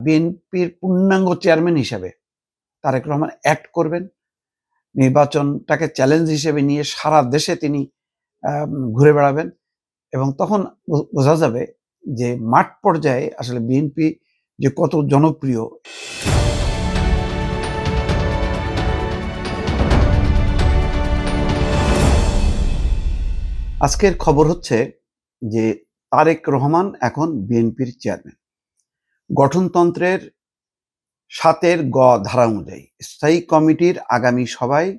বিএনপির পূর্ণাঙ্গ চেয়ারম্যান হিসেবে তারেক রহমান অ্যাক্ট করবেন। নির্বাচনটাকে চ্যালেঞ্জ হিসেবে নিয়ে সারা দেশে তিনি ঘুরে বেড়াবেন এবং তখন বোঝা যাবে যে মাঠ পর্যায়ে আসলে বিএনপি যে কত জনপ্রিয়। আজকের খবর হচ্ছে যে তারেক রহমান এখন বিএনপির চেয়ারম্যান। গঠনতন্ত্রের ৭ গ ধারা অনুযায়ী স্থায়ী কমিটির আগামী সভায়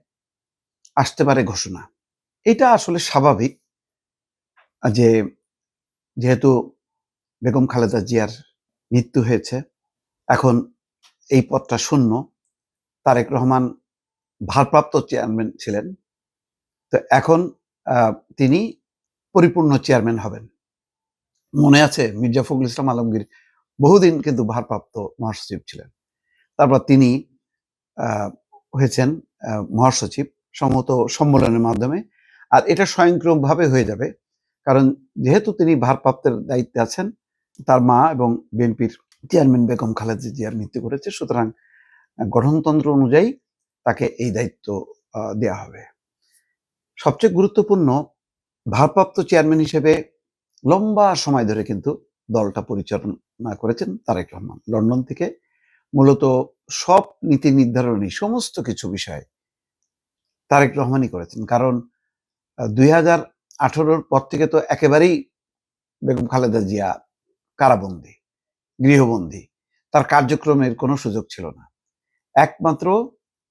আসতে পারে ঘোষণা। এটা আসলে স্বাভাবিক যে যেহেতু বেগম খালেদা জিয়ার মৃত্যু হয়েছে, এখন এই পদটা শূন্য। তারেক রহমান ভারপ্রাপ্ত চেয়ারম্যান ছিলেন, তো এখন তিনি পরিপূর্ণ চেয়ারম্যান হবেন। মনে আছে মির্জা ফখরুল ইসলাম আলমগীর বহুদিন কিন্তু ভারপ্রাপ্ত মহাসচিব ছিলেন, তারপর তিনি হয়েছেন মহাসচিব সম্ভবত সম্মেলনের মাধ্যমে। আর এটা স্বয়ংক্রিয়ভাবে হয়ে যাবে, কারণ যেহেতু তিনি ভারপ্রাপ্তের দায়িত্বে আছেন, তার মা এবং বিএনপির চেয়ারম্যান বেগম খালেদা জিয়ার মৃত্যু করেছে, সুতরাং গঠনতন্ত্র অনুযায়ী তাকে এই দায়িত্ব দেয়া হবে। সবচেয়ে গুরুত্বপূর্ণ, ভারপ্রাপ্ত চেয়ারম্যান হিসেবে লম্বা সময় ধরে কিন্তু দলটা পরিচালনা করেছেন তারেক রহমান। লন্ডন থেকে মূলত সব নীতি নির্ধারণী সমস্ত কিছু বিষয় তারেক রহমানই করেছেন, কারণ 2018-র পর থেকে তো একেবারেই বেগম খালেদা জিয়া কারাবন্দী, গৃহবন্দী, তার কার্যক্রমের কোনো সুযোগ ছিল না। একমাত্র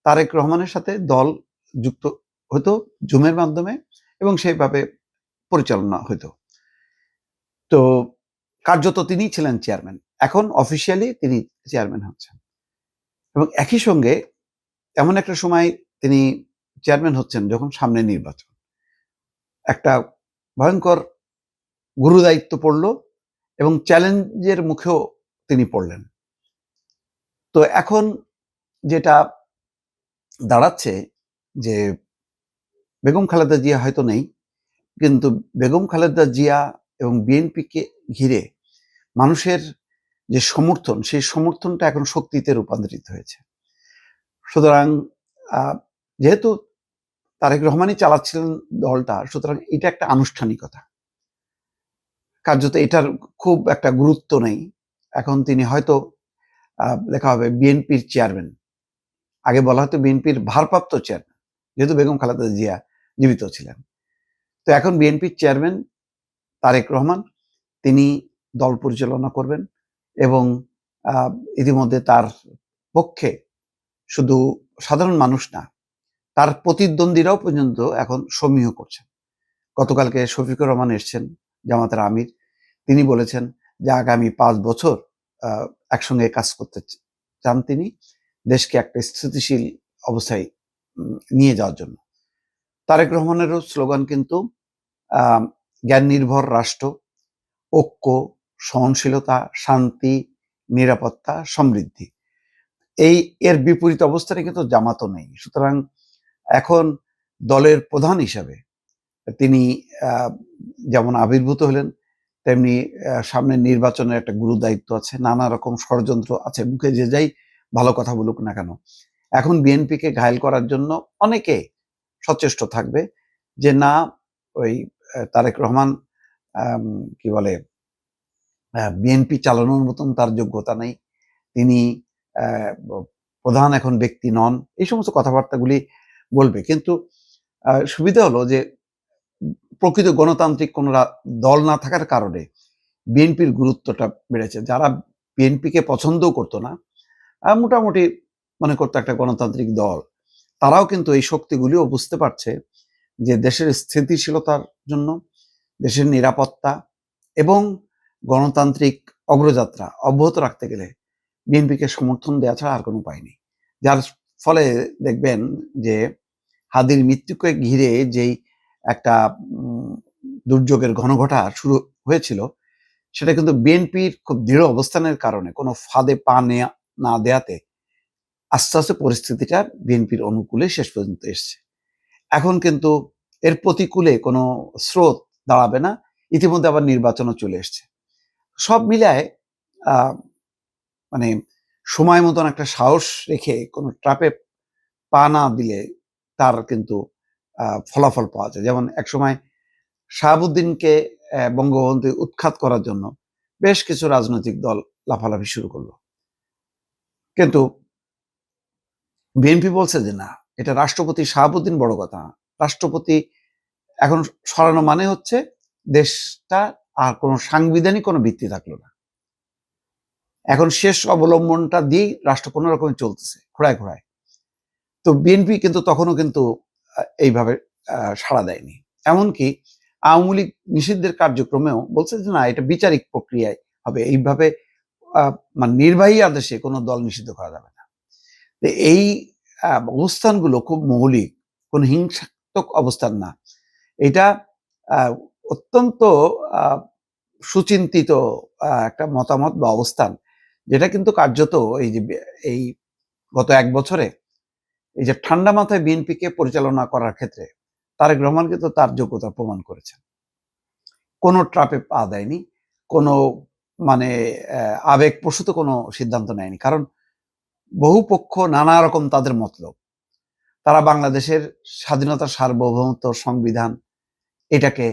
তারেক রহমানের সাথে দল যুক্ত হতো জুমের মাধ্যমে এবং সেইভাবে পরিচালনা হতো। তো কার্যত তিনিই ছিলেন চেয়ারম্যান, এখন অফিসিয়ালি তিনি চেয়ারম্যান হচ্ছেন এবং একই সঙ্গে এমন একটা সময় তিনি চেয়ারম্যান হচ্ছেন যখন সামনে নির্বাচন, একটা ভয়ঙ্কর গুরু দায়িত্ব পড়ল এবং চ্যালেঞ্জের মুখেও তিনি পড়লেন। তো এখন যেটা দাঁড়াচ্ছে যে বেগম খালেদা জিয়া হয়তো নেই, কিন্তু বেগম খালেদা জিয়া এবং বিএনপিকে ঘিরে মানুষের যে সমর্থন, সেই সমর্থনটা এখন শক্তিতে রূপান্তরিত হয়েছে। সুতরাং যেহেতু তারেক রহমানই চালাচ্ছিলেন দলটা, সুতরাং এটা একটা আনুষ্ঠানিকতা, কার্যত এটার খুব একটা গুরুত্ব নেই। এখন তিনি হয়তো লেখা হবে বিএনপির চেয়ারম্যান, আগে বলা হতো বিএনপির ভারপ্রাপ্ত চেয়ারম্যান, যেহেতু বেগম খালেদা জিয়া জীবিত ছিলেন। তো এখন বিএনপির চেয়ারম্যান তারেক রহমান, তিনি দল পরিচালনা করবেন এবং ইতিমধ্যে তার পক্ষে শুধু সাধারণ মানুষ না, তার প্রতিদ্বন্দ্বীরাও পর্যন্ত এখন সমীহ করছেন। গতকালকে শফিকুর রহমান এসছেন, জামাতের আমির, তিনি বলেছেন যে আগামী 5 বছর একসঙ্গে কাজ করতে চান তিনি, দেশকে একটা স্থিতিশীল অবস্থায় নিয়ে যাওয়ার জন্য। তারেক রহমানেরও স্লোগান কিন্তু জ্ঞান নির্ভর রাষ্ট্র, ঐক্য, সহনশীলতা, শান্তি, নিরাপত্তা, সমৃদ্ধি। এর বিপরীত অবস্থানে কিন্তু জামাতও নেই। সুতরাং এখন দলের প্রধান হিসাবে তিনি যেমন আবির্ভূত হলেন, তেমনি সামনে নির্বাচনের একটা গুরু দায়িত্ব আছে, নানা রকম ষড়যন্ত্র আছে, মুখে যে যাই ভালো কথা বলুক না কেন, এখন বিএনপিকে ঘায়েল করার জন্য অনেকে সচেষ্ট থাকবে যে না, ওই তারেক রহমান কি বলে বিএনপি চালানোর মতন তার যোগ্যতা নেই, তিনি প্রধান এখন ব্যক্তি নন, এই সমস্ত কথাবার্তাগুলি বলবে। কিন্তু সুবিধা হলো যে প্রকৃত গণতান্ত্রিক কোনো দল না থাকার কারণে বিএনপির গুরুত্বটা বেড়েছে। যারা বিএনপিকে পছন্দও করতো না, মোটামুটি মনে করতো একটা গণতান্ত্রিক দল, তারাও কিন্তু এই শক্তিগুলিও বুঝতে পারছে যে দেশের স্থিতিশীলতার জন্য, দেশের নিরাপত্তা এবং গণতান্ত্রিক অগ্রযাত্রা অব্যাহত রাখতে গেলে বিএনপিকে সমর্থন দেওয়া ছাড়া আর কোনো উপায় নেই। যার ফলে দেখবেন যে হাদির মৃত্যুকে ঘিরে যেই একটা দুর্যোগের ঘনঘটা শুরু হয়েছিল, সেটা কিন্তু বিএনপির খুব দৃঢ় অবস্থানের কারণে, কোনো ফাঁদে পা না দেয়াতে আস্তে আস্তে পরিস্থিতিটা বিএনপির অনুকূলে শেষ পর্যন্ত এসছে। এখন কিন্তু এর প্রতিকূলে কোনো স্রোত দাঁড়াবে না, ইতিমধ্যে আবার নির্বাচনও চলে এসছে। সব মিলায় মানে সময় মতন একটা সাহস রেখে কোনো ট্রাপে পা না দিলে তার কিন্তু ফলাফল পাওয়া যায়। যেমন একসময় শাহাবুদ্দিনকে বঙ্গবন্ধু উৎখাত করার জন্য বেশ কিছু রাজনৈতিক দল লাফালাফি শুরু করলো, কিন্তু বিএনপি বলছে যে না, এটা রাষ্ট্রপতি শাহাবুদ্দিন বড় কথা না। রাষ্ট্রপতি এখন সরানো মানে হচ্ছে দেশটা আর কোনো সাংবিধানিক কোনো ভিত্তি থাকলো না। এখন শেষ অবলম্বনটা দিয়েই রাষ্ট্র কোনো রকমে চলতেছে খোঁড়ায় খোঁড়ায়। তো বিএনপি কিন্তু তখনও কিন্তু এইভাবে সাড়া দেয়নি। এমনকি আওয়ামী লীগ নিষিদ্ধের কার্যক্রমেও বলছে যে না, এটা বিচারিক প্রক্রিয়ায় হবে, এইভাবে মানে নির্বাহী আদেশে কোনো দল নিষিদ্ধ করা যাবে না। এই অবস্থানগুলো খুব মৌলিক, কোন হিংসাত্মক অবস্থান না। এটা অত্যন্ত সুচিন্তিত একটা মতামত বা অবস্থান, যেটা কিন্তু কার্যত এই গত 1 বছরে এই যে ঠান্ডা মাথায় বিএনপিকে পরিচালনা করার ক্ষেত্রে তারেক রহমান কিন্তু তার যোগ্যতা প্রমাণ করেছেন। কোনো ট্রাপে পা দেয়নি, কোনো মানে আবেগপ্রসূত কোনো সিদ্ধান্ত নেয়নি। কারণ বহু পক্ষ নানা রকম তাদের মতলব। তারা বাংলাদেশের স্বাধীনতা, সার্বভৌমত্ব, সংবিধান এটাকে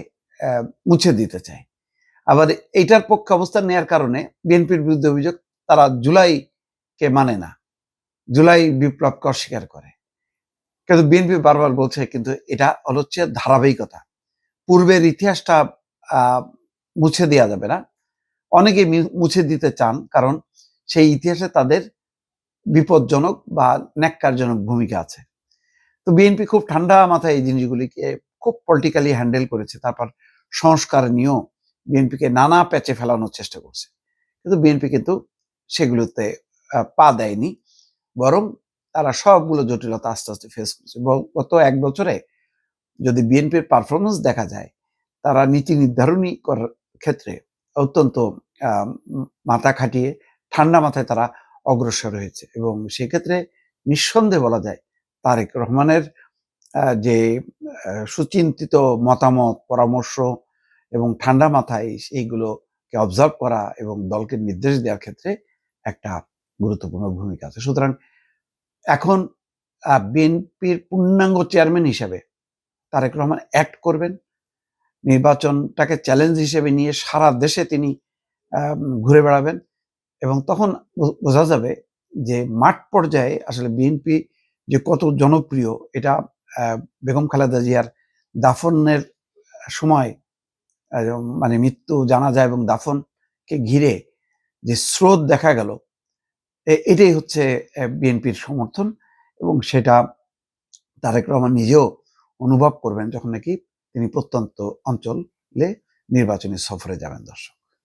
মুছে দিতে চায়। আবার এইটার পক্ষে অবস্থান নেওয়ার কারণে বিএনপির বিরুদ্ধে অভিযোগ, তারা জুলাইকে মানে না, জুলাই বিপ্লবকে অস্বীকার করে। কিন্তু বিএনপি বারবার বলছে কিন্তু এটা হচ্ছে ধারাবাহিকতা, পূর্বের ইতিহাসটা মুছে দেওয়া যাবে না। অনেকে মুছে দিতে চান, কারণ সেই ইতিহাসে তাদের বিপজ্জনক বা ন্যাক্কারজনক ভূমিকা আছে। তো বিএনপি খুব ঠান্ডা মাথায় এই জিনিসগুলিকে খুব পলিটিক্যালি হ্যান্ডেল করেছে। তারপর সংস্কার নিয়েও বিএনপিকে নানা প্যাচে ফেলানোর চেষ্টা করছে, কিন্তু বিএনপি কিন্তু সেগুলোতে পা দেয়নি, বরং তারা সবগুলো জটিলতা আস্তে আস্তে ফেস করছে। গত 1 বছরে যদি বিএনপির পারফরমেন্স দেখা যায়, তারা নীতি নির্ধারণী করার ক্ষেত্রে অত্যন্ত মাথা খাটিয়ে ঠান্ডা মাথায় তারা অগ্রসর হয়েছে, এবং সেক্ষেত্রে নিঃসন্দেহে বলা যায় তারেক রহমানের যে সুচিন্তিত মতামত, পরামর্শ এবং ঠান্ডা মাথায় এইগুলোকে অবজার্ভ করা এবং দলকে নির্দেশ দেওয়ার ক্ষেত্রে একটা গুরুত্বপূর্ণ ভূমিকা আছে। সুতরাং এখন বিএনপির পূর্ণাঙ্গ চেয়ারম্যান হিসেবে তারেক রহমান অ্যাক্ট করবেন। নির্বাচনটাকে চ্যালেঞ্জ হিসেবে নিয়ে সারা দেশে তিনি ঘুরে বেড়াবেন, এবং তখন বোঝা যাবে যে মাঠ পর্যায়ে আসলে বিএনপি যে কত জনপ্রিয়, এটা বেগম খালেদা জিয়ার দাফনের সময় মানে মৃত্যু, জানাজা এবং দাফনকে ঘিরে যে স্রোত দেখা গেল, এটাই হচ্ছে বিএনপির সমর্থন, এবং সেটা তারেক রহমান নিজেও অনুভব করবেন যখন নাকি তিনি প্রত্যন্ত অঞ্চলে নির্বাচনী সফরে যাবেন। দর্শক।